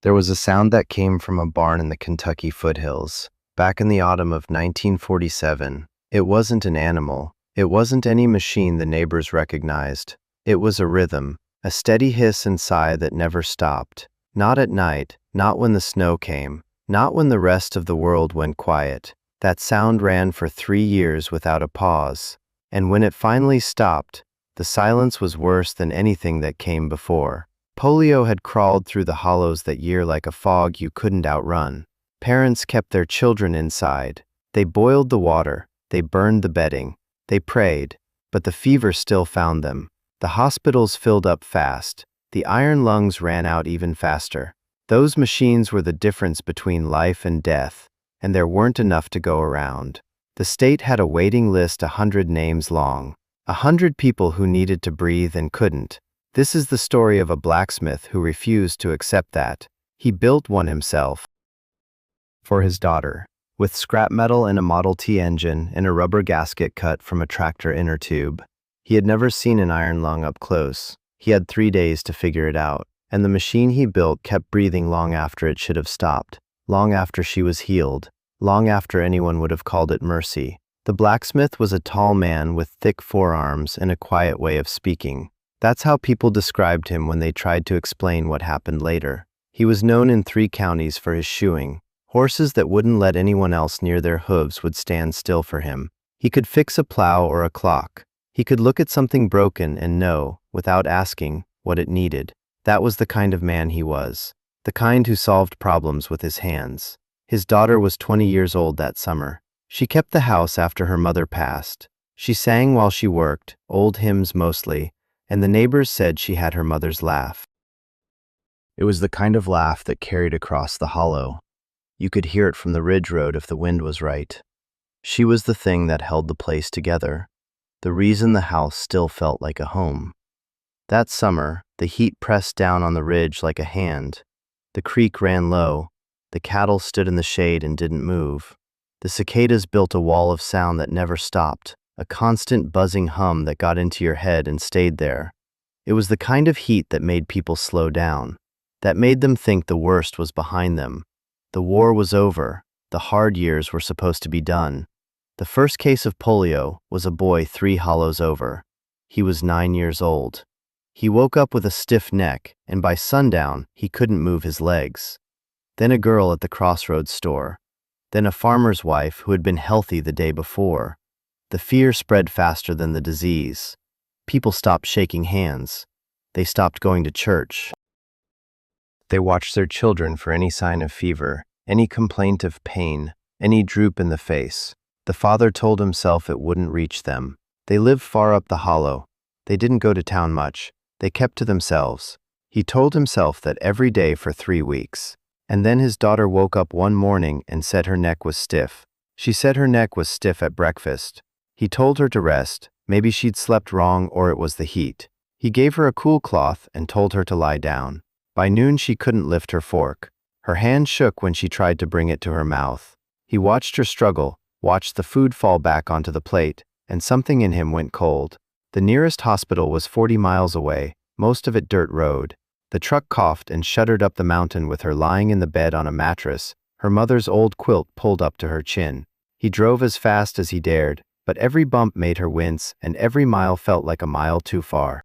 There was a sound that came from a barn in the Kentucky foothills. Back in the autumn of 1947, it wasn't an animal. It wasn't any machine the neighbors recognized. It was a rhythm, a steady hiss and sigh that never stopped. Not at night, not when the snow came, not when the rest of the world went quiet. That sound ran for 3 years without a pause. And when it finally stopped, the silence was worse than anything that came before. Polio had crawled through the hollows that year like a fog you couldn't outrun. Parents kept their children inside. They boiled the water, they burned the bedding, they prayed, but the fever still found them. The hospitals filled up fast. The iron lungs ran out even faster. Those machines were the difference between life and death, and there weren't enough to go around. The state had a waiting list 100 names long, 100 people who needed to breathe and couldn't. This is the story of a blacksmith who refused to accept that. He built one himself for his daughter, with scrap metal and a Model T engine and a rubber gasket cut from a tractor inner tube. He had never seen an iron lung up close. He had 3 days to figure it out, and the machine he built kept breathing long after it should have stopped, long after she was healed, long after anyone would have called it mercy. The blacksmith was a tall man with thick forearms and a quiet way of speaking. That's how people described him when they tried to explain what happened later. He was known in 3 counties for his shoeing. Horses that wouldn't let anyone else near their hooves would stand still for him. He could fix a plow or a clock. He could look at something broken and know, without asking, what it needed. That was the kind of man he was. The kind who solved problems with his hands. His daughter was 20 years old that summer. She kept the house after her mother passed. She sang while she worked, old hymns mostly, and the neighbors said she had her mother's laugh. It was the kind of laugh that carried across the hollow. You could hear it from the ridge road if the wind was right. She was the thing that held the place together, the reason the house still felt like a home. That summer, the heat pressed down on the ridge like a hand. The creek ran low. The cattle stood in the shade and didn't move. The cicadas built a wall of sound that never stopped, a constant buzzing hum that got into your head and stayed there. It was the kind of heat that made people slow down, that made them think the worst was behind them. The war was over. The hard years were supposed to be done. The first case of polio was a boy 3 hollows over. He was 9 years old. He woke up with a stiff neck, and by sundown, he couldn't move his legs. Then a girl at the crossroads store. Then a farmer's wife who had been healthy the day before. The fear spread faster than the disease. People stopped shaking hands. They stopped going to church. They watched their children for any sign of fever, any complaint of pain, any droop in the face. The father told himself it wouldn't reach them. They lived far up the hollow. They didn't go to town much. They kept to themselves. He told himself that every day for 3 weeks. And then his daughter woke up one morning and said her neck was stiff. She said her neck was stiff at breakfast. He told her to rest. Maybe she'd slept wrong or it was the heat. He gave her a cool cloth and told her to lie down. By noon she couldn't lift her fork. Her hand shook when she tried to bring it to her mouth. He watched her struggle, watched the food fall back onto the plate, and something in him went cold. The nearest hospital was 40 miles away, most of it dirt road. The truck coughed and shuddered up the mountain with her lying in the bed on a mattress, her mother's old quilt pulled up to her chin. He drove as fast as he dared, but every bump made her wince and every mile felt like a mile too far.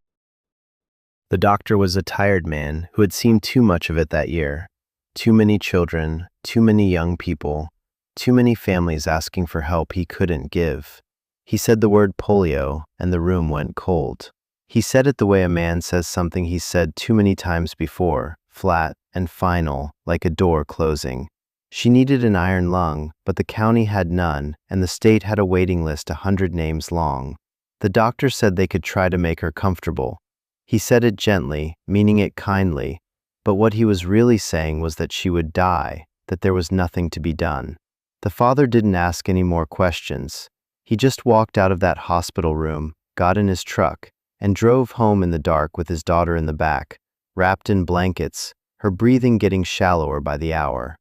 The doctor was a tired man who had seen too much of it that year. Too many children, too many young people, too many families asking for help he couldn't give. He said the word polio, and the room went cold. He said it the way a man says something he's said too many times before, flat and final, like a door closing. She needed an iron lung, but the county had none, and the state had a waiting list 100 names long. The doctor said they could try to make her comfortable. He said it gently, meaning it kindly, but what he was really saying was that she would die, that there was nothing to be done. The father didn't ask any more questions. He just walked out of that hospital room, got in his truck, and drove home in the dark with his daughter in the back, wrapped in blankets, her breathing getting shallower by the hour.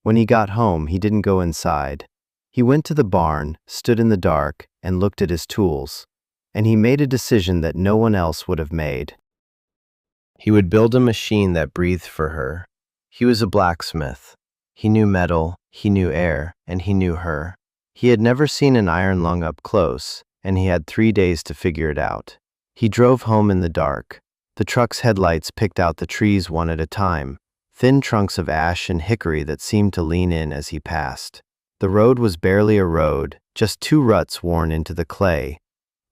When he got home, he didn't go inside. He went to the barn, stood in the dark, and looked at his tools. And he made a decision that no one else would have made. He would build a machine that breathed for her. He was a blacksmith. He knew metal, he knew air, and he knew her. He had never seen an iron lung up close, and he had 3 days to figure it out. He drove home in the dark. The truck's headlights picked out the trees one at a time, thin trunks of ash and hickory that seemed to lean in as he passed. The road was barely a road, just 2 ruts worn into the clay,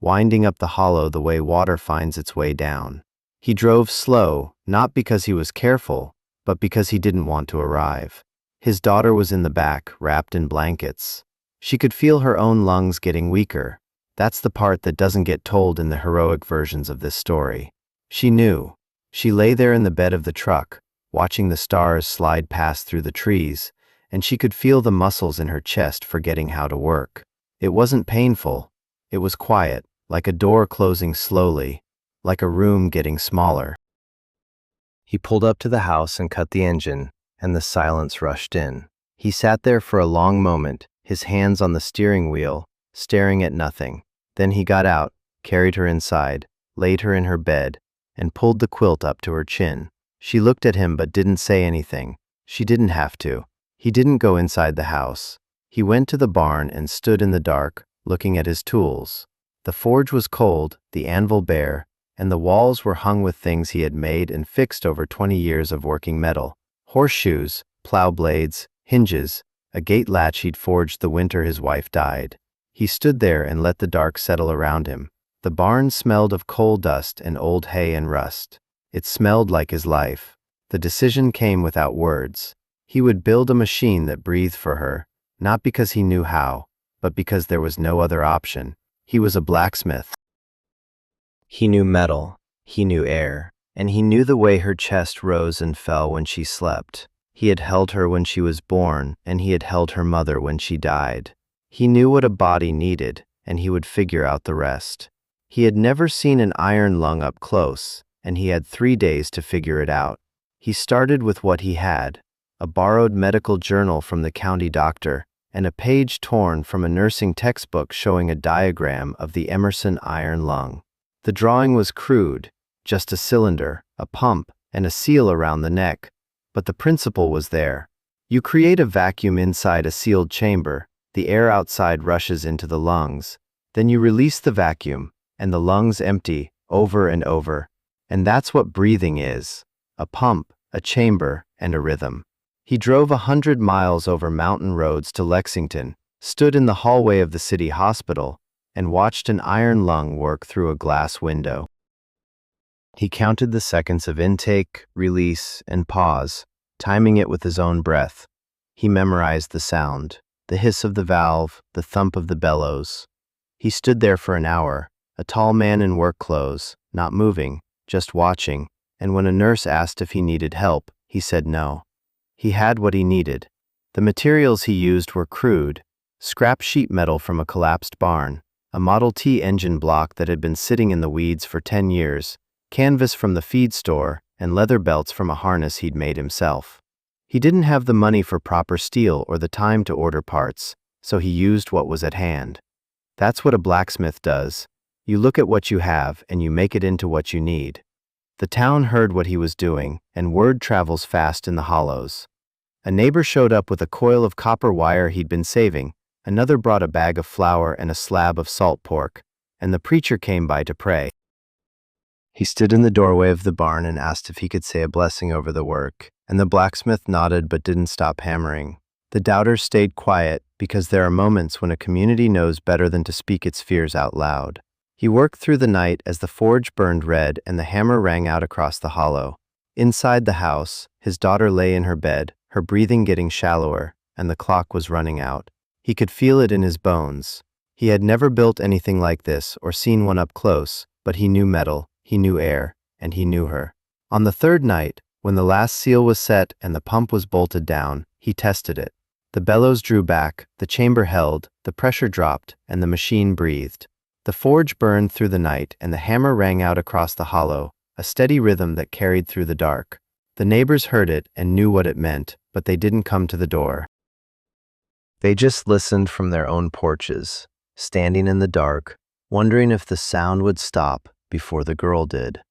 winding up the hollow the way water finds its way down. He drove slow, not because he was careful, but because he didn't want to arrive. His daughter was in the back, wrapped in blankets. She could feel her own lungs getting weaker. That's the part that doesn't get told in the heroic versions of this story. She knew. She lay there in the bed of the truck, watching the stars slide past through the trees, and she could feel the muscles in her chest forgetting how to work. It wasn't painful. It was quiet, like a door closing slowly, like a room getting smaller. He pulled up to the house and cut the engine, and the silence rushed in. He sat there for a long moment, his hands on the steering wheel, staring at nothing. Then he got out, carried her inside, laid her in her bed, and pulled the quilt up to her chin. She looked at him but didn't say anything. She didn't have to. He didn't go inside the house. He went to the barn and stood in the dark, looking at his tools. The forge was cold, the anvil bare, and the walls were hung with things he had made and fixed over 20 years of working metal. Horseshoes, plow blades, hinges, a gate latch he'd forged the winter his wife died. He stood there and let the dark settle around him. The barn smelled of coal dust and old hay and rust. It smelled like his life. The decision came without words. He would build a machine that breathed for her, not because he knew how, but because there was no other option. He was a blacksmith. He knew metal, he knew air, and he knew the way her chest rose and fell when she slept. He had held her when she was born, and he had held her mother when she died. He knew what a body needed, and he would figure out the rest. He had never seen an iron lung up close, and he had 3 days to figure it out. He started with what he had, a borrowed medical journal from the county doctor, and a page torn from a nursing textbook showing a diagram of the Emerson iron lung. The drawing was crude, just a cylinder, a pump, and a seal around the neck, but the principle was there. You create a vacuum inside a sealed chamber, the air outside rushes into the lungs, then you release the vacuum, and the lungs empty, over and over. And that's what breathing is, a pump, a chamber, and a rhythm. He drove 100 miles over mountain roads to Lexington, stood in the hallway of the city hospital, and watched an iron lung work through a glass window. He counted the seconds of intake, release, and pause, timing it with his own breath. He memorized the sound, the hiss of the valve, the thump of the bellows. He stood there for an hour, a tall man in work clothes, not moving, just watching, and when a nurse asked if he needed help, he said no. He had what he needed. The materials he used were crude, scrap sheet metal from a collapsed barn, a Model T engine block that had been sitting in the weeds for 10 years, canvas from the feed store, and leather belts from a harness he'd made himself. He didn't have the money for proper steel or the time to order parts, so he used what was at hand. That's what a blacksmith does. You look at what you have and you make it into what you need. The town heard what he was doing, and word travels fast in the hollows. A neighbor showed up with a coil of copper wire he'd been saving, another brought a bag of flour and a slab of salt pork, and the preacher came by to pray. He stood in the doorway of the barn and asked if he could say a blessing over the work, and the blacksmith nodded but didn't stop hammering. The doubters stayed quiet because there are moments when a community knows better than to speak its fears out loud. He worked through the night as the forge burned red and the hammer rang out across the hollow. Inside the house, his daughter lay in her bed, her breathing getting shallower, and the clock was running out. He could feel it in his bones. He had never built anything like this or seen one up close, but he knew metal, he knew air, and he knew her. On the third night, when the last seal was set and the pump was bolted down, he tested it. The bellows drew back, the chamber held, the pressure dropped, and the machine breathed. The forge burned through the night and the hammer rang out across the hollow, a steady rhythm that carried through the dark. The neighbors heard it and knew what it meant, but they didn't come to the door. They just listened from their own porches, standing in the dark, wondering if the sound would stop before the girl did.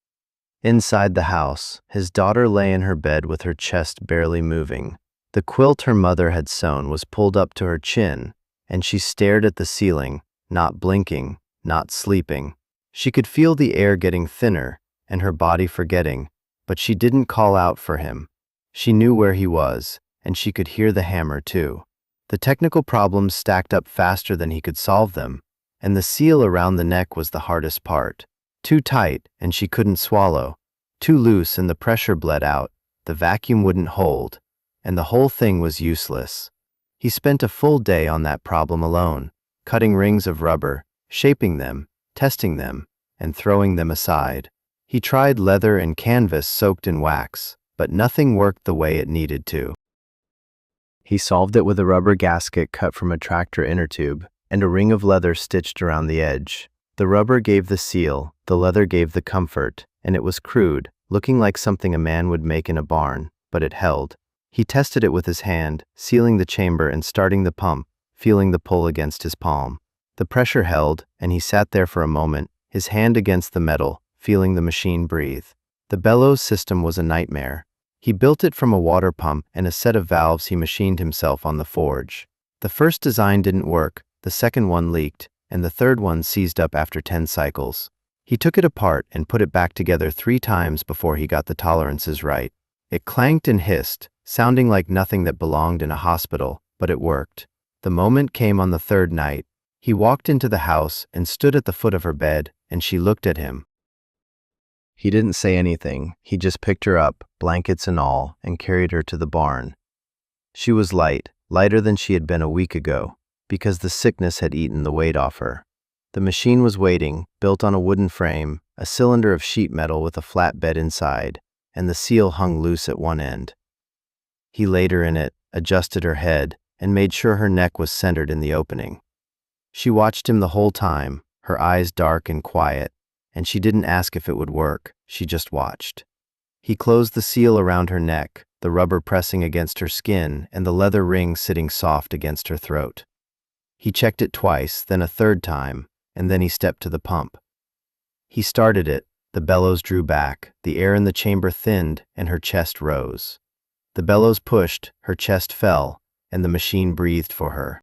Inside the house, his daughter lay in her bed with her chest barely moving. The quilt her mother had sewn was pulled up to her chin, and she stared at the ceiling, not blinking, not sleeping. She could feel the air getting thinner and her body forgetting, but she didn't call out for him. She knew where he was, and she could hear the hammer too. The technical problems stacked up faster than he could solve them, and the seal around the neck was the hardest part. Too tight, and she couldn't swallow. Too loose, and the pressure bled out. The vacuum wouldn't hold, and the whole thing was useless. He spent a full day on that problem alone, cutting rings of rubber, shaping them, testing them, and throwing them aside. He tried leather and canvas soaked in wax, but nothing worked the way it needed to. He solved it with a rubber gasket cut from a tractor inner tube and a ring of leather stitched around the edge. The rubber gave the seal, the leather gave the comfort, and it was crude, looking like something a man would make in a barn, but it held. He tested it with his hand, sealing the chamber and starting the pump, feeling the pull against his palm. The pressure held, and he sat there for a moment, his hand against the metal, feeling the machine breathe. The bellows system was a nightmare. He built it from a water pump and a set of valves he machined himself on the forge. The first design didn't work, the second one leaked, and the third one seized up after 10 cycles. He took it apart and put it back together 3 times before he got the tolerances right. It clanked and hissed, sounding like nothing that belonged in a hospital, but it worked. The moment came on the 3rd night. He walked into the house and stood at the foot of her bed, and she looked at him. He didn't say anything. He just picked her up, blankets and all, and carried her to the barn. She was light, lighter than she had been a week ago, because the sickness had eaten the weight off her. The machine was waiting, built on a wooden frame, a cylinder of sheet metal with a flat bed inside, and the seal hung loose at one end. He laid her in it, adjusted her head, and made sure her neck was centered in the opening. She watched him the whole time, her eyes dark and quiet, and she didn't ask if it would work, she just watched. He closed the seal around her neck, the rubber pressing against her skin and the leather ring sitting soft against her throat. He checked it twice, then a 3rd time, and then he stepped to the pump. He started it, the bellows drew back, the air in the chamber thinned, and her chest rose. The bellows pushed, her chest fell, and the machine breathed for her.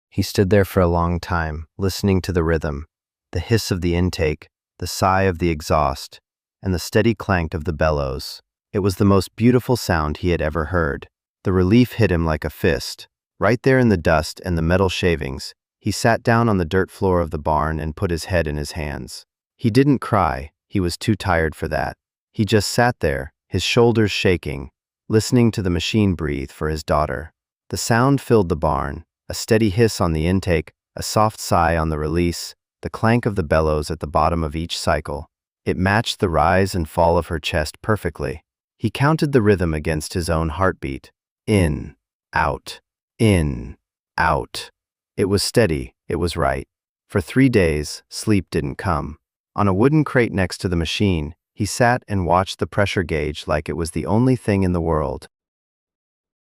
He stood there for a long time, listening to the rhythm, the hiss of the intake, the sigh of the exhaust, and the steady clank of the bellows. It was the most beautiful sound he had ever heard. The relief hit him like a fist. Right there in the dust and the metal shavings, he sat down on the dirt floor of the barn and put his head in his hands. He didn't cry, he was too tired for that. He just sat there, his shoulders shaking, listening to the machine breathe for his daughter. The sound filled the barn, a steady hiss on the intake, a soft sigh on the release, the clank of the bellows at the bottom of each cycle. It matched the rise and fall of her chest perfectly. He counted the rhythm against his own heartbeat. In, out, in, out. It was steady, it was right. For 3 days, sleep didn't come. On a wooden crate next to the machine, he sat and watched the pressure gauge like it was the only thing in the world.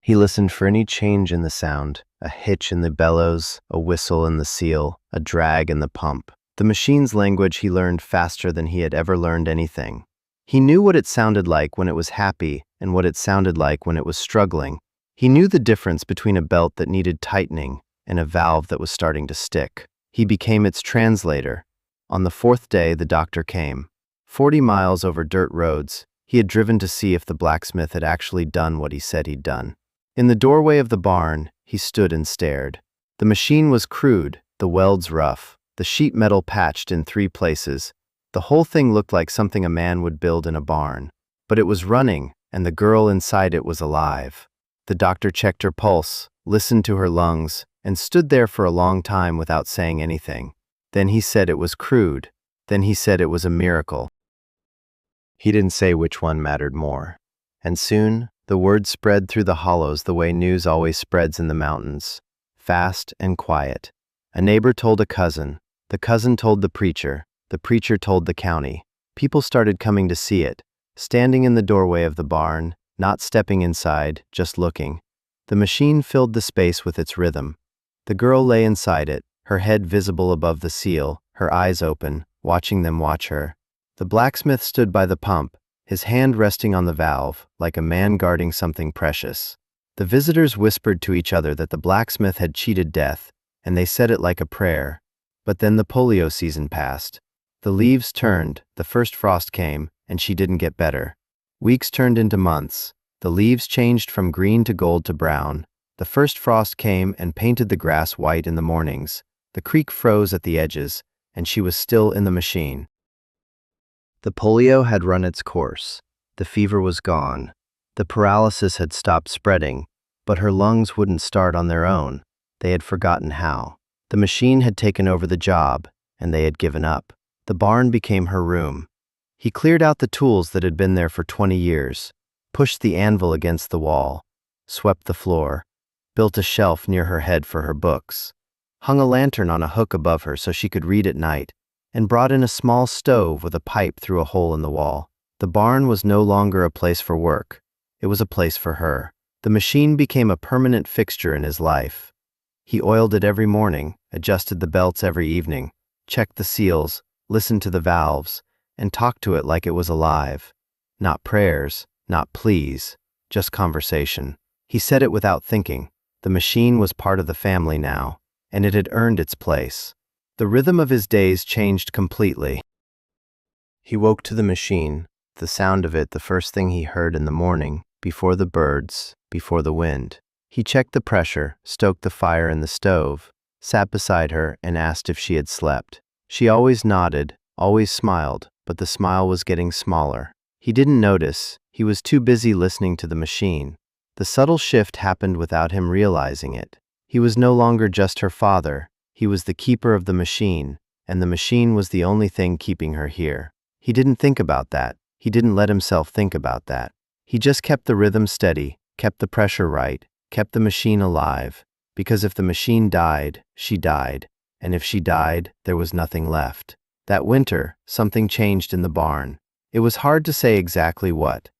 He listened for any change in the sound, a hitch in the bellows, a whistle in the seal, a drag in the pump. The machine's language he learned faster than he had ever learned anything. He knew what it sounded like when it was happy and what it sounded like when it was struggling. He knew the difference between a belt that needed tightening and a valve that was starting to stick. He became its translator. On the 4th day, the doctor came. 40 miles over dirt roads, he had driven to see if the blacksmith had actually done what he said he'd done. In the doorway of the barn, he stood and stared. The machine was crude, the welds rough, the sheet metal patched in 3 places. The whole thing looked like something a man would build in a barn. But it was running, and the girl inside it was alive. The doctor checked her pulse, listened to her lungs, and stood there for a long time without saying anything. Then he said it was crude. Then he said it was a miracle. He didn't say which one mattered more. And soon, the word spread through the hollows the way news always spreads in the mountains, fast and quiet. A neighbor told a cousin, the cousin told the preacher told the county. People started coming to see it, standing in the doorway of the barn, not stepping inside, just looking. The machine filled the space with its rhythm. The girl lay inside it, her head visible above the seal, her eyes open, watching them watch her. The blacksmith stood by the pump, his hand resting on the valve, like a man guarding something precious. The visitors whispered to each other that the blacksmith had cheated death, and they said it like a prayer. But then the polio season passed. The leaves turned, the first frost came, and she didn't get better. Weeks turned into months. The leaves changed from green to gold to brown. The first frost came and painted the grass white in the mornings. The creek froze at the edges, and she was still in the machine. The polio had run its course. The fever was gone. The paralysis had stopped spreading, but her lungs wouldn't start on their own. They had forgotten how. The machine had taken over the job, and they had given up. The barn became her room. He cleared out the tools that had been there for 20 years, pushed the anvil against the wall, swept the floor, built a shelf near her head for her books, hung a lantern on a hook above her so she could read at night, and brought in a small stove with a pipe through a hole in the wall. The barn was no longer a place for work. It was a place for her. The machine became a permanent fixture in his life. He oiled it every morning, adjusted the belts every evening, checked the seals, listened to the valves, and talked to it like it was alive. Not prayers, not pleas, just conversation. He said it without thinking. The machine was part of the family now, and it had earned its place. The rhythm of his days changed completely. He woke to the machine, the sound of it the first thing he heard in the morning, before the birds, before the wind. He checked the pressure, stoked the fire in the stove, sat beside her and asked if she had slept. She always nodded, always smiled, but the smile was getting smaller. He didn't notice. He was too busy listening to the machine. The subtle shift happened without him realizing it. He was no longer just her father. He was the keeper of the machine, and the machine was the only thing keeping her here. He didn't think about that. He didn't let himself think about that. He just kept the rhythm steady, kept the pressure right, kept the machine alive, because if the machine died, she died, and if she died, there was nothing left. That winter, something changed in the barn. It was hard to say exactly what.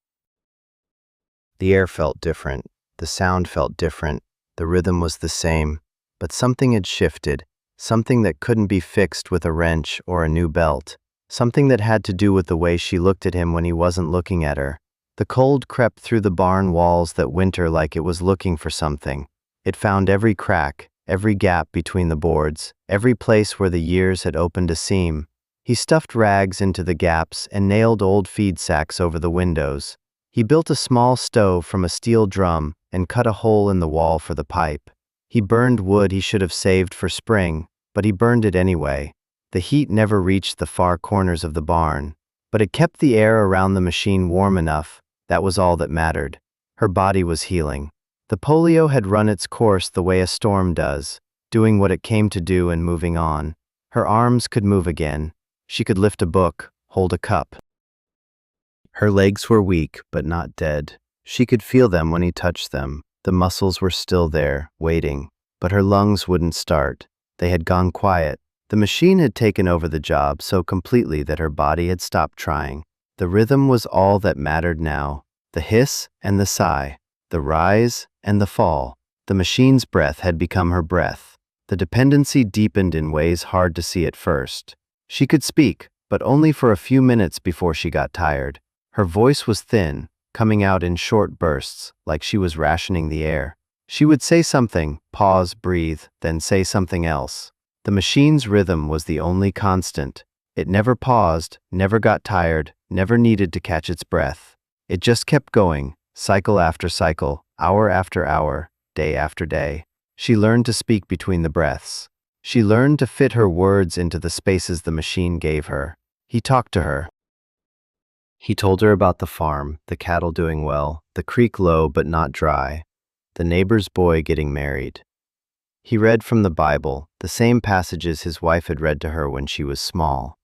The air felt different, the sound felt different, the rhythm was the same, but something had shifted, something that couldn't be fixed with a wrench or a new belt, something that had to do with the way she looked at him when he wasn't looking at her. The cold crept through the barn walls that winter like it was looking for something. It found every crack, every gap between the boards, every place where the years had opened a seam. He stuffed rags into the gaps and nailed old feed sacks over the windows. He built a small stove from a steel drum and cut a hole in the wall for the pipe. He burned wood he should have saved for spring, but he burned it anyway. The heat never reached the far corners of the barn, but it kept the air around the machine warm enough. That was all that mattered. Her body was healing. The polio had run its course the way a storm does, doing what it came to do and moving on. Her arms could move again. She could lift a book, hold a cup. Her legs were weak, but not dead. She could feel them when he touched them. The muscles were still there, waiting, but her lungs wouldn't start. They had gone quiet. The machine had taken over the job so completely that her body had stopped trying. The rhythm was all that mattered now. The hiss and the sigh, the rise and the fall. The machine's breath had become her breath. The dependency deepened in ways hard to see at first. She could speak, but only for a few minutes before she got tired. Her voice was thin, coming out in short bursts, like she was rationing the air. She would say something, pause, breathe, then say something else. The machine's rhythm was the only constant. It never paused, never got tired, never needed to catch its breath. It just kept going, cycle after cycle, hour after hour, day after day. She learned to speak between the breaths. She learned to fit her words into the spaces the machine gave her. He talked to her. He told her about the farm, the cattle doing well, the creek low but not dry, the neighbor's boy getting married. He read from the Bible, the same passages his wife had read to her when she was small.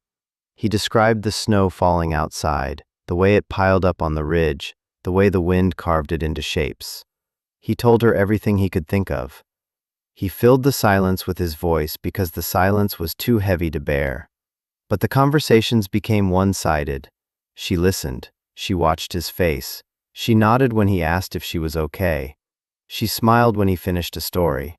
He described the snow falling outside, the way it piled up on the ridge, the way the wind carved it into shapes. He told her everything he could think of. He filled the silence with his voice because the silence was too heavy to bear. But the conversations became one-sided. She listened. She watched his face. She nodded when he asked if she was okay. She smiled when he finished a story.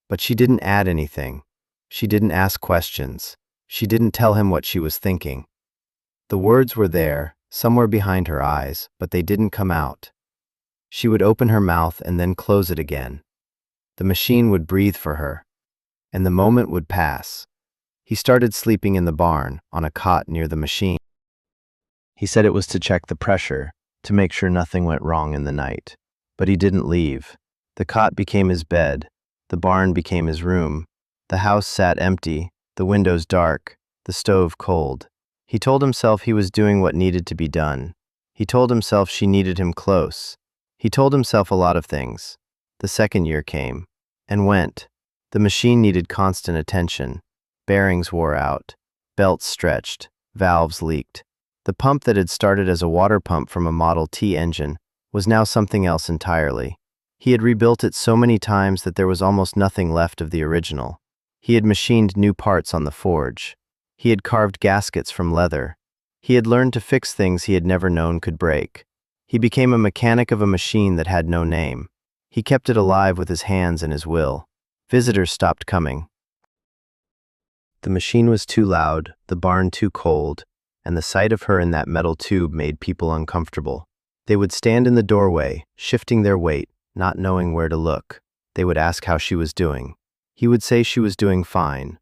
But she didn't add anything. She didn't ask questions. She didn't tell him what she was thinking. The words were there, somewhere behind her eyes, but they didn't come out. She would open her mouth and then close it again. The machine would breathe for her, and the moment would pass. He started sleeping in the barn, on a cot near the machine. He said it was to check the pressure, to make sure nothing went wrong in the night. But he didn't leave. The cot became his bed. The barn became his room. The house sat empty, the windows dark, the stove cold. He told himself he was doing what needed to be done. He told himself she needed him close. He told himself a lot of things. The second year came and went. The machine needed constant attention. Bearings wore out. Belts stretched. Valves leaked. The pump that had started as a water pump from a Model T engine was now something else entirely. He had rebuilt it so many times that there was almost nothing left of the original. He had machined new parts on the forge. He had carved gaskets from leather. He had learned to fix things he had never known could break. He became a mechanic of a machine that had no name. He kept it alive with his hands and his will. Visitors stopped coming. The machine was too loud, the barn too cold, and the sight of her in that metal tube made people uncomfortable. They would stand in the doorway, shifting their weight, not knowing where to look. They would ask how she was doing. He would say she was doing fine.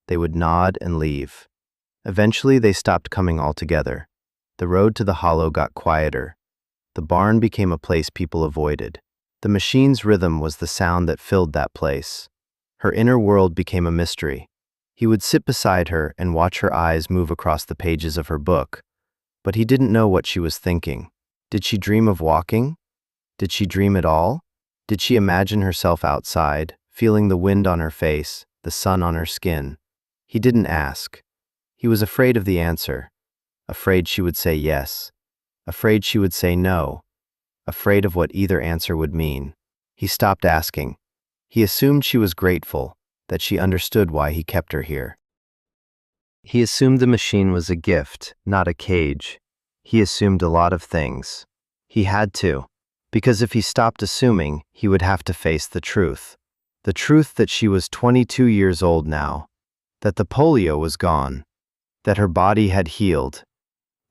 They would nod and leave. Eventually, they stopped coming altogether. The road to the hollow got quieter. The barn became a place people avoided. The machine's rhythm was the sound that filled that place. Her inner world became a mystery. He would sit beside her and watch her eyes move across the pages of her book, but he didn't know what she was thinking. Did she dream of walking? Did she dream at all? Did she imagine herself outside, feeling the wind on her face, the sun on her skin? He didn't ask. He was afraid of the answer, afraid she would say yes, afraid she would say no, afraid of what either answer would mean. He stopped asking. He assumed she was grateful, that she understood why he kept her here. He assumed the machine was a gift, not a cage. He assumed a lot of things. He had to, because if he stopped assuming, he would have to face the truth. The truth that she was 22 years old now, that the polio was gone, that her body had healed.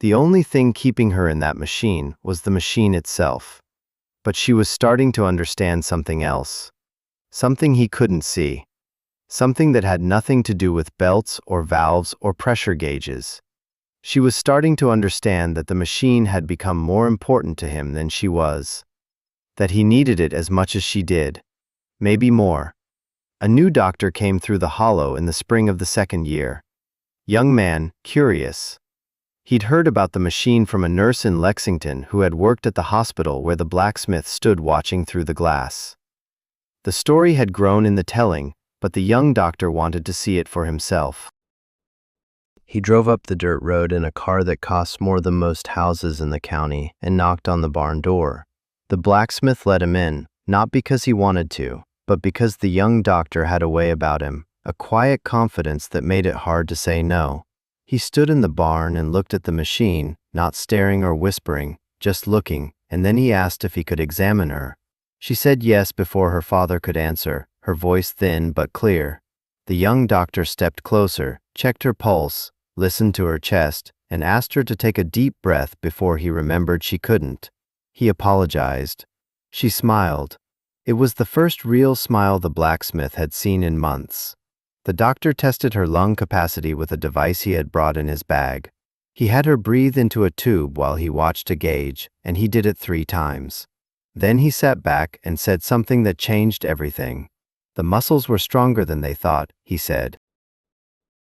The only thing keeping her in that machine was the machine itself. But she was starting to understand something else, something he couldn't see. Something that had nothing to do with belts or valves or pressure gauges. She was starting to understand that the machine had become more important to him than she was. That he needed it as much as she did. Maybe more. A new doctor came through the hollow in the spring of the second year. Young man, curious. He'd heard about the machine from a nurse in Lexington who had worked at the hospital where the blacksmith stood watching through the glass. The story had grown in the telling, but the young doctor wanted to see it for himself. He drove up the dirt road in a car that costs more than most houses in the county and knocked on the barn door. The blacksmith let him in, not because he wanted to, but because the young doctor had a way about him, a quiet confidence that made it hard to say no. He stood in the barn and looked at the machine, not staring or whispering, just looking, and then he asked if he could examine her. She said yes before her father could answer, her voice thin but clear. The young doctor stepped closer, checked her pulse, listened to her chest, and asked her to take a deep breath before he remembered she couldn't. He apologized. She smiled. It was the first real smile the blacksmith had seen in months. The doctor tested her lung capacity with a device he had brought in his bag. He had her breathe into a tube while he watched a gauge, and he did it 3 times. Then he sat back and said something that changed everything. The muscles were stronger than they thought, he said.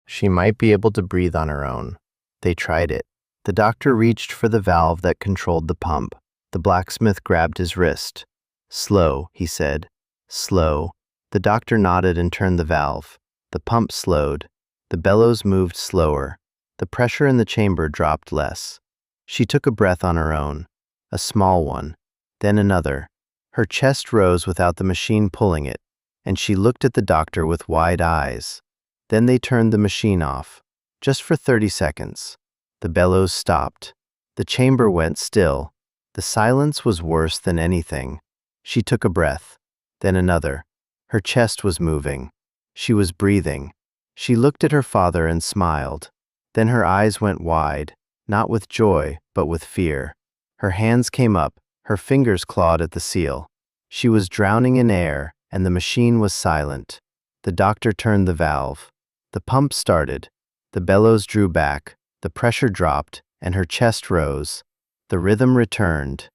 She might be able to breathe on her own. They tried it. The doctor reached for the valve that controlled the pump. The blacksmith grabbed his wrist. Slow, he said. Slow. The doctor nodded and turned the valve. The pump slowed. The bellows moved slower. The pressure in the chamber dropped less. She took a breath on her own. A small one. Then another. Her chest rose without the machine pulling it, and she looked at the doctor with wide eyes. Then they turned the machine off, just for 30 seconds. The bellows stopped. The chamber went still. The silence was worse than anything. She took a breath, then another. Her chest was moving. She was breathing. She looked at her father and smiled. Then her eyes went wide, not with joy, but with fear. Her hands came up, her fingers clawed at the seal. She was drowning in air, and the machine was silent. The doctor turned the valve. The pump started. The bellows drew back, the pressure dropped, and her chest rose. The rhythm returned.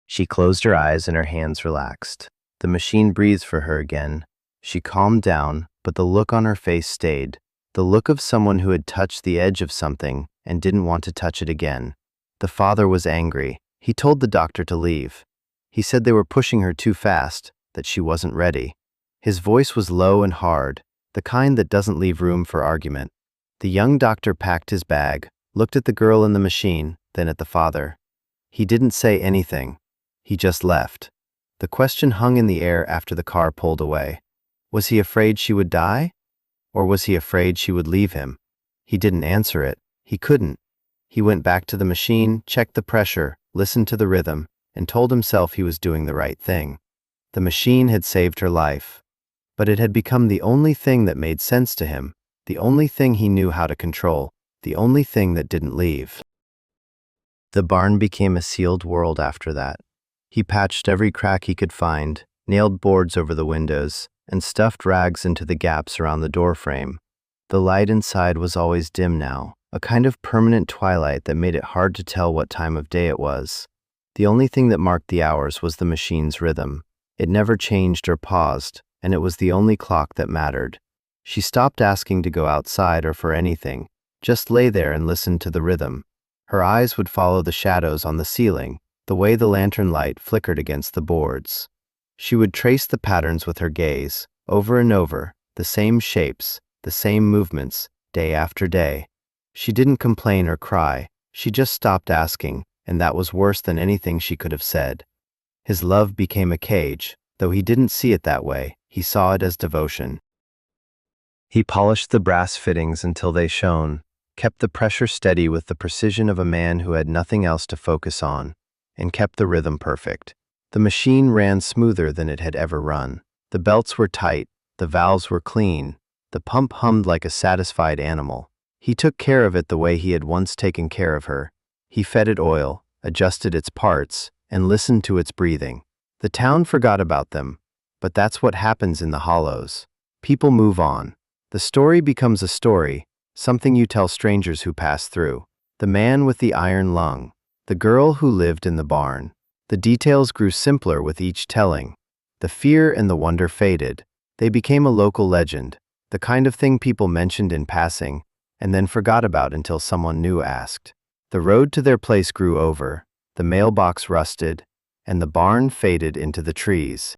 She closed her eyes and her hands relaxed. The machine breathed for her again. She calmed down, but the look on her face stayed. The look of someone who had touched the edge of something and didn't want to touch it again. The father was angry. He told the doctor to leave. He said they were pushing her too fast, that she wasn't ready. His voice was low and hard, the kind that doesn't leave room for argument. The young doctor packed his bag, looked at the girl in the machine, then at the father. He didn't say anything. He just left. The question hung in the air after the car pulled away. Was he afraid she would die? Or was he afraid she would leave him? He didn't answer it. He couldn't. He went back to the machine, checked the pressure, listened to the rhythm, and told himself he was doing the right thing. The machine had saved her life. But it had become the only thing that made sense to him, the only thing he knew how to control, the only thing that didn't leave. The barn became a sealed world after that. He patched every crack he could find, nailed boards over the windows, and stuffed rags into the gaps around the doorframe. The light inside was always dim now, a kind of permanent twilight that made it hard to tell what time of day it was. The only thing that marked the hours was the machine's rhythm. It never changed or paused, and it was the only clock that mattered. She stopped asking to go outside or for anything, just lay there and listened to the rhythm. Her eyes would follow the shadows on the ceiling, the way the lantern light flickered against the boards. She would trace the patterns with her gaze, over and over, the same shapes, the same movements, day after day. She didn't complain or cry, she just stopped asking, and that was worse than anything she could have said. His love became a cage, though he didn't see it that way, he saw it as devotion. He polished the brass fittings until they shone, kept the pressure steady with the precision of a man who had nothing else to focus on, and kept the rhythm perfect. The machine ran smoother than it had ever run. The belts were tight, the valves were clean, the pump hummed like a satisfied animal. He took care of it the way he had once taken care of her. He fed it oil, adjusted its parts, and listened to its breathing. The town forgot about them, but that's what happens in the hollows. People move on. The story becomes a story, something you tell strangers who pass through. The man with the iron lung, the girl who lived in the barn. The details grew simpler with each telling. The fear and the wonder faded. They became a local legend, the kind of thing people mentioned in passing, and then forgot about until someone new asked. The road to their place grew over, the mailbox rusted, and the barn faded into the trees.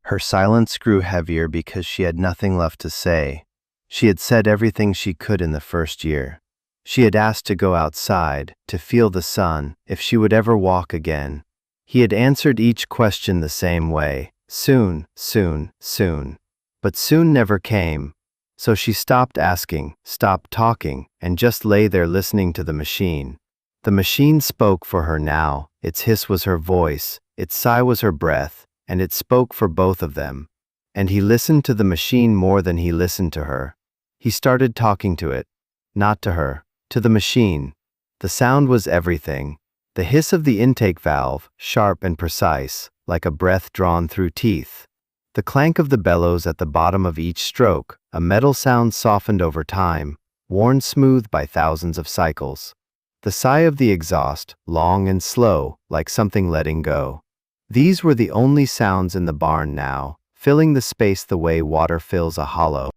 Her silence grew heavier because she had nothing left to say. She had said everything she could in the first year. She had asked to go outside, to feel the sun, if she would ever walk again. He had answered each question the same way, soon, soon, soon. But soon never came. So she stopped asking, stopped talking, and just lay there listening to the machine. The machine spoke for her now. Its hiss was her voice, its sigh was her breath, and it spoke for both of them. And he listened to the machine more than he listened to her. He started talking to it, not to her, to the machine. The sound was everything. The hiss of the intake valve, sharp and precise, like a breath drawn through teeth. The clank of the bellows at the bottom of each stroke, a metal sound softened over time, worn smooth by thousands of cycles. The sigh of the exhaust, long and slow, like something letting go. These were the only sounds in the barn now, filling the space the way water fills a hollow.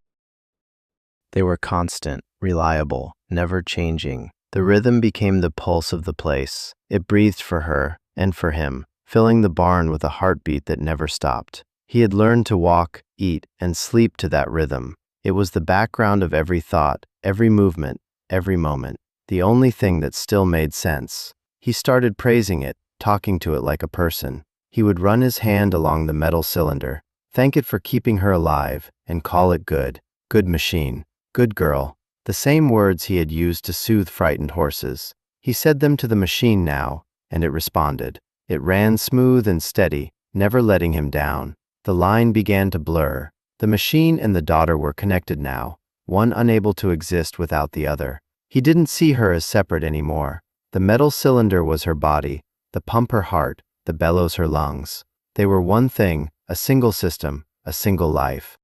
They were constant, reliable, never changing. The rhythm became the pulse of the place. It breathed for her, and for him, filling the barn with a heartbeat that never stopped. He had learned to walk, eat, and sleep to that rhythm. It was the background of every thought, every movement, every moment. The only thing that still made sense. He started praising it, talking to it like a person. He would run his hand along the metal cylinder, thank it for keeping her alive, and call it good. Good machine. Good girl. The same words he had used to soothe frightened horses. He said them to the machine now, and it responded. It ran smooth and steady, never letting him down. The line began to blur. The machine and the daughter were connected now, one unable to exist without the other. He didn't see her as separate anymore. The metal cylinder was her body, the pump her heart, the bellows her lungs. They were one thing, a single system, a single life.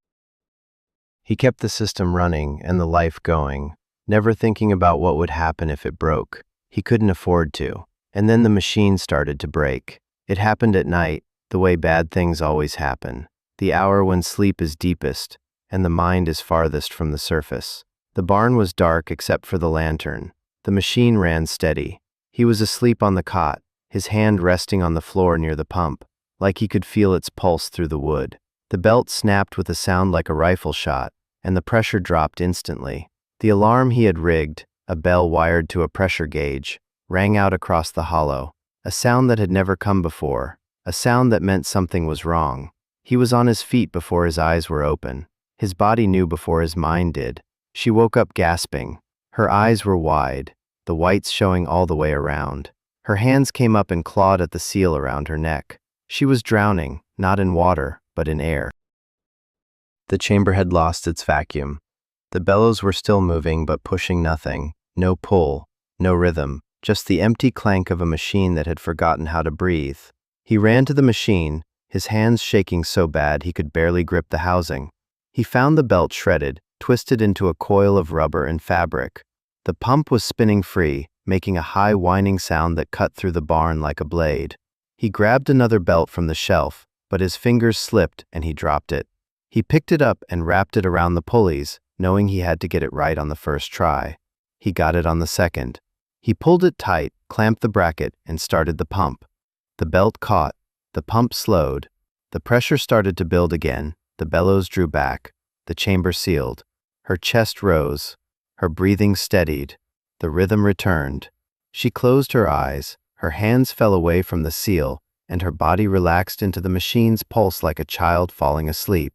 He kept the system running and the life going, never thinking about what would happen if it broke. He couldn't afford to. And then the machine started to break. It happened at night, the way bad things always happen. The hour when sleep is deepest and the mind is farthest from the surface. The barn was dark except for the lantern. The machine ran steady. He was asleep on the cot, his hand resting on the floor near the pump, like he could feel its pulse through the wood. The belt snapped with a sound like a rifle shot, and the pressure dropped instantly. The alarm he had rigged, a bell wired to a pressure gauge, rang out across the hollow, a sound that had never come before, a sound that meant something was wrong. He was on his feet before his eyes were open. His body knew before his mind did. She woke up gasping. Her eyes were wide, the whites showing all the way around. Her hands came up and clawed at the seal around her neck. She was drowning, not in water, but in air. The chamber had lost its vacuum. The bellows were still moving but pushing nothing. No pull, no rhythm, just the empty clank of a machine that had forgotten how to breathe. He ran to the machine, his hands shaking so bad he could barely grip the housing. He found the belt shredded, twisted into a coil of rubber and fabric. The pump was spinning free, making a high whining sound that cut through the barn like a blade. He grabbed another belt from the shelf, but his fingers slipped and he dropped it. He picked it up and wrapped it around the pulleys, knowing he had to get it right on the first try. He got it on the second. He pulled it tight, clamped the bracket, and started the pump. The belt caught. The pump slowed. The pressure started to build again. The bellows drew back. The chamber sealed. Her chest rose. Her breathing steadied. The rhythm returned. She closed her eyes. Her hands fell away from the seal, and her body relaxed into the machine's pulse like a child falling asleep.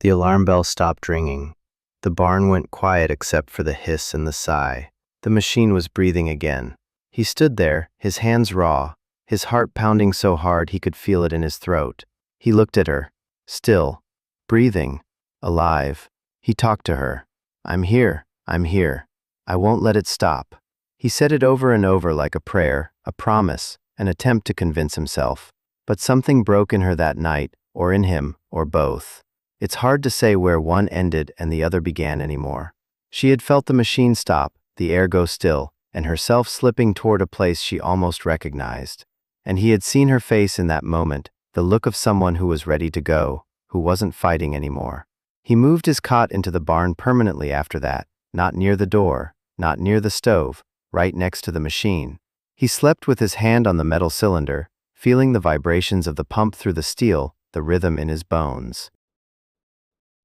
The alarm bell stopped ringing. The barn went quiet except for the hiss and the sigh. The machine was breathing again. He stood there, his hands raw, his heart pounding so hard he could feel it in his throat. He looked at her, still, breathing, alive. He talked to her. I'm here, I'm here. I won't let it stop. He said it over and over like a prayer, a promise, an attempt to convince himself. But something broke in her that night, or in him, or both. It's hard to say where one ended and the other began anymore. She had felt the machine stop, the air go still, and herself slipping toward a place she almost recognized. And he had seen her face in that moment, the look of someone who was ready to go, who wasn't fighting anymore. He moved his cot into the barn permanently after that, not near the door, not near the stove, right next to the machine. He slept with his hand on the metal cylinder, feeling the vibrations of the pump through the steel, the rhythm in his bones.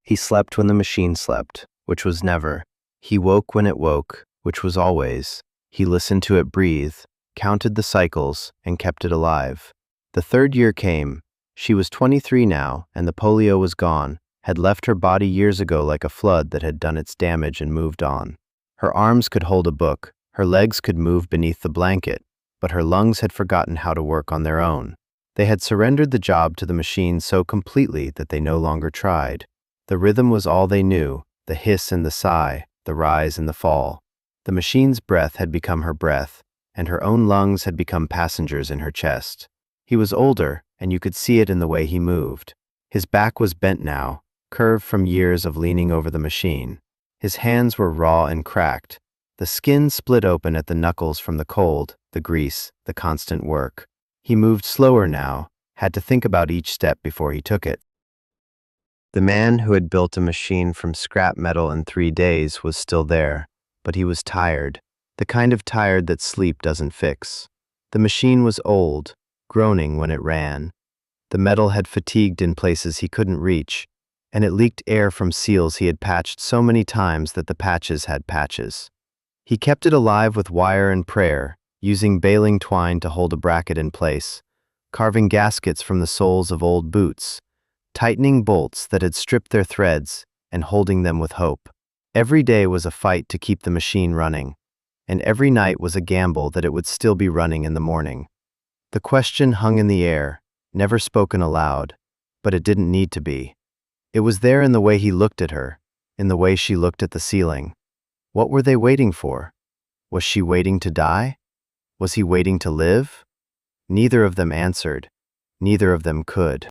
He slept when the machine slept, which was never. He woke when it woke, which was always. He listened to it breathe, counted the cycles, and kept it alive. The third year came. She was 23 now, and the polio was gone, had left her body years ago like a flood that had done its damage and moved on. Her arms could hold a book, her legs could move beneath the blanket, but her lungs had forgotten how to work on their own. They had surrendered the job to the machine so completely that they no longer tried. The rhythm was all they knew, the hiss and the sigh, the rise and the fall. The machine's breath had become her breath, and her own lungs had become passengers in her chest. He was older, and you could see it in the way he moved. His back was bent now, curved from years of leaning over the machine. His hands were raw and cracked. The skin split open at the knuckles from the cold, the grease, the constant work. He moved slower now, had to think about each step before he took it. The man who had built a machine from scrap metal in 3 days was still there, but he was tired, the kind of tired that sleep doesn't fix. The machine was old, groaning when it ran. The metal had fatigued in places he couldn't reach, and it leaked air from seals he had patched so many times that the patches had patches. He kept it alive with wire and prayer, using baling twine to hold a bracket in place, carving gaskets from the soles of old boots, tightening bolts that had stripped their threads and holding them with hope. Every day was a fight to keep the machine running, and every night was a gamble that it would still be running in the morning. The question hung in the air, never spoken aloud, but it didn't need to be. It was there in the way he looked at her, in the way she looked at the ceiling. What were they waiting for? Was she waiting to die? Was he waiting to live? Neither of them answered. Neither of them could.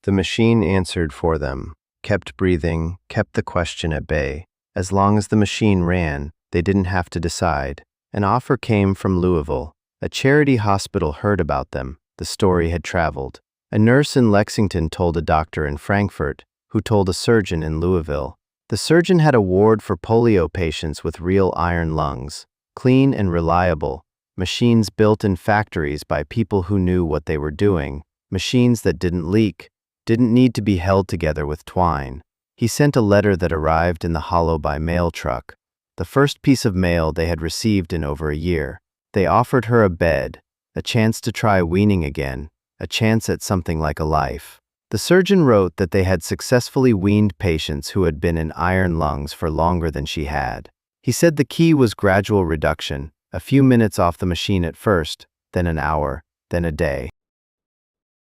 The machine answered for them, kept breathing, kept the question at bay. As long as the machine ran, they didn't have to decide. An offer came from Louisville. A charity hospital heard about them. The story had traveled. A nurse in Lexington told a doctor in Frankfurt, who told a surgeon in Louisville. The surgeon had a ward for polio patients with real iron lungs, clean and reliable, machines built in factories by people who knew what they were doing, machines that didn't leak, didn't need to be held together with twine. He sent a letter that arrived in the hollow by mail truck, the first piece of mail they had received in over a year. They offered her a bed, a chance to try weaning again, a chance at something like a life. The surgeon wrote that they had successfully weaned patients who had been in iron lungs for longer than she had. He said the key was gradual reduction, a few minutes off the machine at first, then an hour, then a day.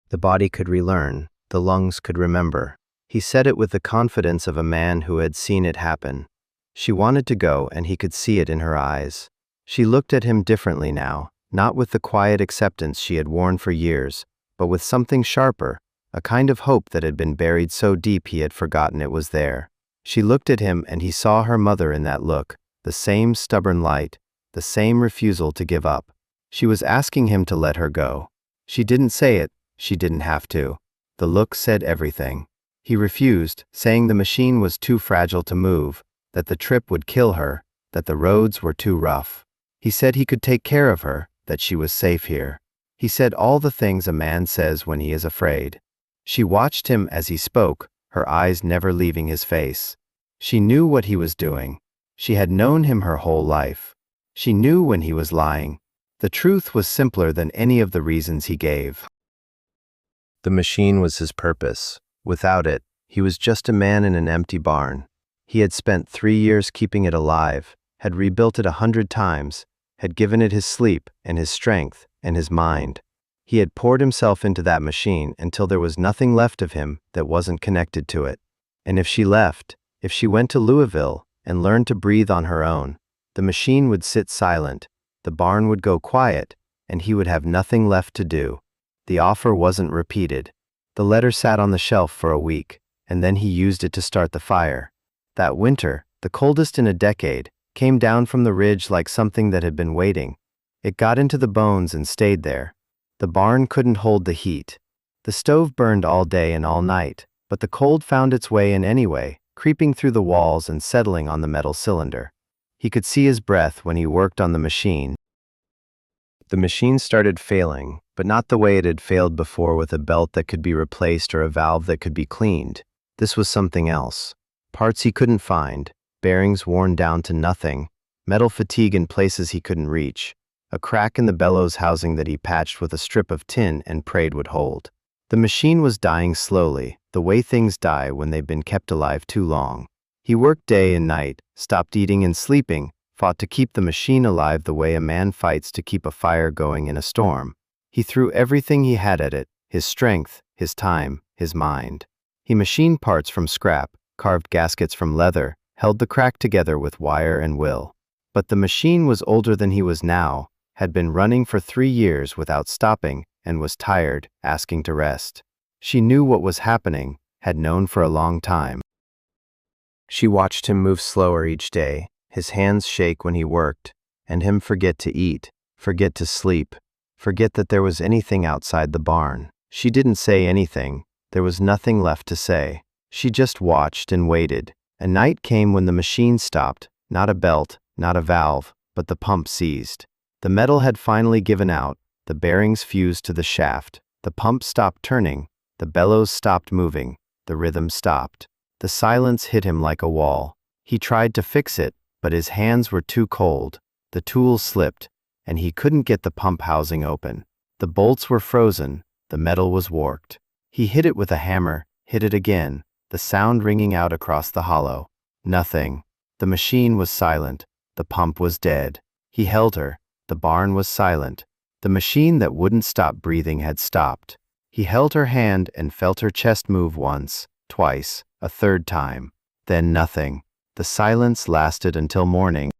The body could relearn, the lungs could remember. He said it with the confidence of a man who had seen it happen. She wanted to go, and he could see it in her eyes. She looked at him differently now, not with the quiet acceptance she had worn for years, but with something sharper, a kind of hope that had been buried so deep he had forgotten it was there. She looked at him, and he saw her mother in that look, the same stubborn light, the same refusal to give up. She was asking him to let her go. She didn't say it, she didn't have to. The look said everything. He refused, saying the machine was too fragile to move, that the trip would kill her, that the roads were too rough. He said he could take care of her, that she was safe here. He said all the things a man says when he is afraid. She watched him as he spoke, her eyes never leaving his face. She knew what he was doing. She had known him her whole life. She knew when he was lying. The truth was simpler than any of the reasons he gave. The machine was his purpose. Without it, he was just a man in an empty barn. He had spent 3 years keeping it alive, had rebuilt it 100 times, had given it his sleep and his strength and his mind. He had poured himself into that machine until there was nothing left of him that wasn't connected to it. And if she left, if she went to Louisville and learned to breathe on her own, the machine would sit silent, the barn would go quiet, and he would have nothing left to do. The offer wasn't repeated. The letter sat on the shelf for a week, and then he used it to start the fire. That winter, the coldest in a decade, came down from the ridge like something that had been waiting. It got into the bones and stayed there. The barn couldn't hold the heat. The stove burned all day and all night, but the cold found its way in anyway, creeping through the walls and settling on the metal cylinder. He could see his breath when he worked on the machine. The machine started failing, but not the way it had failed before, with a belt that could be replaced or a valve that could be cleaned. This was something else. Parts he couldn't find, bearings worn down to nothing, metal fatigue in places he couldn't reach, a crack in the bellows housing that he patched with a strip of tin and prayed would hold. The machine was dying slowly, the way things die when they've been kept alive too long. He worked day and night, stopped eating and sleeping, fought to keep the machine alive the way a man fights to keep a fire going in a storm. He threw everything he had at it, his strength, his time, his mind. He machined parts from scrap, carved gaskets from leather, held the crack together with wire and will. But the machine was older than he was now, had been running for 3 years without stopping, and was tired, asking to rest. She knew what was happening, had known for a long time. She watched him move slower each day, his hands shake when he worked, and him forget to eat, forget to sleep, forget that there was anything outside the barn. She didn't say anything. There was nothing left to say. She just watched and waited. A night came when the machine stopped, not a belt, not a valve, but the pump seized. The metal had finally given out, the bearings fused to the shaft, the pump stopped turning, the bellows stopped moving, the rhythm stopped. The silence hit him like a wall. He tried to fix it, but his hands were too cold. The tools slipped, and he couldn't get the pump housing open. The bolts were frozen, the metal was warped. He hit it with a hammer, hit it again, the sound ringing out across the hollow. Nothing. The machine was silent. The pump was dead. He held her. The barn was silent. The machine that wouldn't stop breathing had stopped. He held her hand and felt her chest move once, twice, a third time. Then nothing. The silence lasted until morning.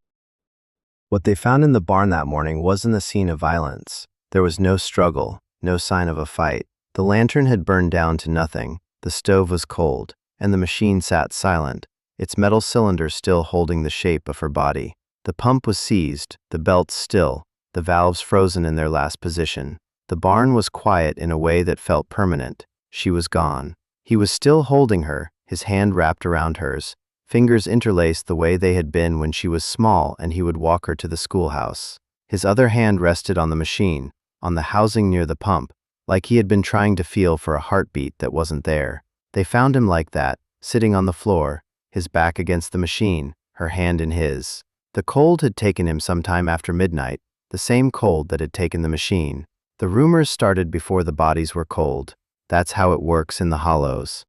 What they found in the barn that morning wasn't a scene of violence. There was no struggle, no sign of a fight. The lantern had burned down to nothing, the stove was cold, and the machine sat silent, its metal cylinder still holding the shape of her body. The pump was seized, the belts still, the valves frozen in their last position. The barn was quiet in a way that felt permanent. She was gone. He was still holding her, his hand wrapped around hers, fingers interlaced the way they had been when she was small and he would walk her to the schoolhouse. His other hand rested on the machine, on the housing near the pump, like he had been trying to feel for a heartbeat that wasn't there. They found him like that, sitting on the floor, his back against the machine, her hand in his. The cold had taken him sometime after midnight, the same cold that had taken the machine. The rumors started before the bodies were cold. That's how it works in the hollows.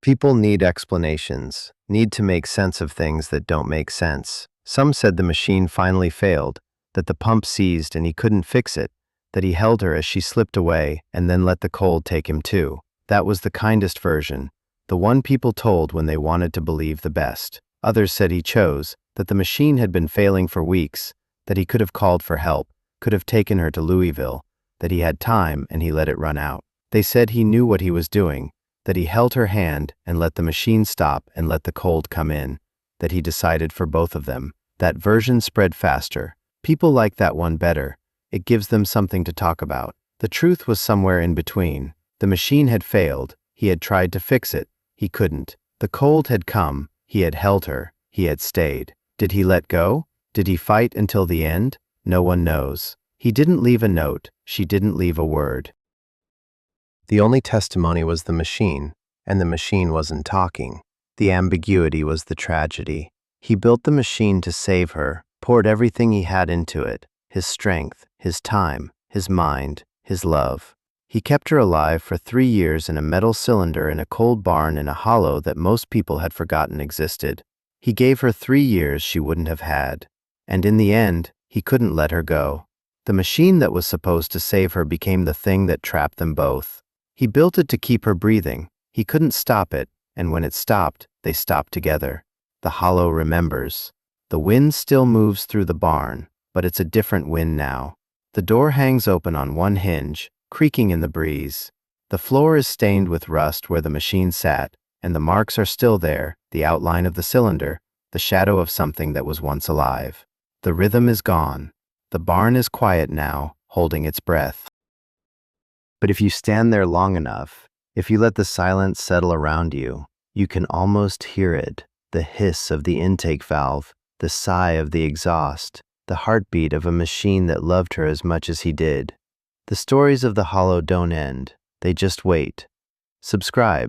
People need explanations, need to make sense of things that don't make sense. Some said the machine finally failed, that the pump seized and he couldn't fix it, that he held her as she slipped away and then let the cold take him too. That was the kindest version, the one people told when they wanted to believe the best. Others said he chose, that the machine had been failing for weeks, that he could have called for help, could have taken her to Louisville, that he had time and he let it run out. They said he knew what he was doing, that he held her hand and let the machine stop and let the cold come in, that he decided for both of them. That version spread faster. People like that one better. It gives them something to talk about. The truth was somewhere in between. The machine had failed. He had tried to fix it. He couldn't. The cold had come. He had held her. He had stayed. Did he let go? Did he fight until the end? No one knows. He didn't leave a note. She didn't leave a word. The only testimony was the machine, and the machine wasn't talking. The ambiguity was the tragedy. He built the machine to save her, poured everything he had into it, his strength, his time, his mind, his love. He kept her alive for 3 years in a metal cylinder in a cold barn in a hollow that most people had forgotten existed. He gave her 3 years she wouldn't have had. And in the end, he couldn't let her go. The machine that was supposed to save her became the thing that trapped them both. He built it to keep her breathing. He couldn't stop it, and when it stopped, they stopped together. The hollow remembers. The wind still moves through the barn, but it's a different wind now. The door hangs open on one hinge, creaking in the breeze. The floor is stained with rust where the machine sat, and the marks are still there, the outline of the cylinder, the shadow of something that was once alive. The rhythm is gone. The barn is quiet now, holding its breath. But if you stand there long enough, if you let the silence settle around you, you can almost hear it, the hiss of the intake valve, the sigh of the exhaust, the heartbeat of a machine that loved her as much as he did. The stories of the hollow don't end, they just wait. Subscribe.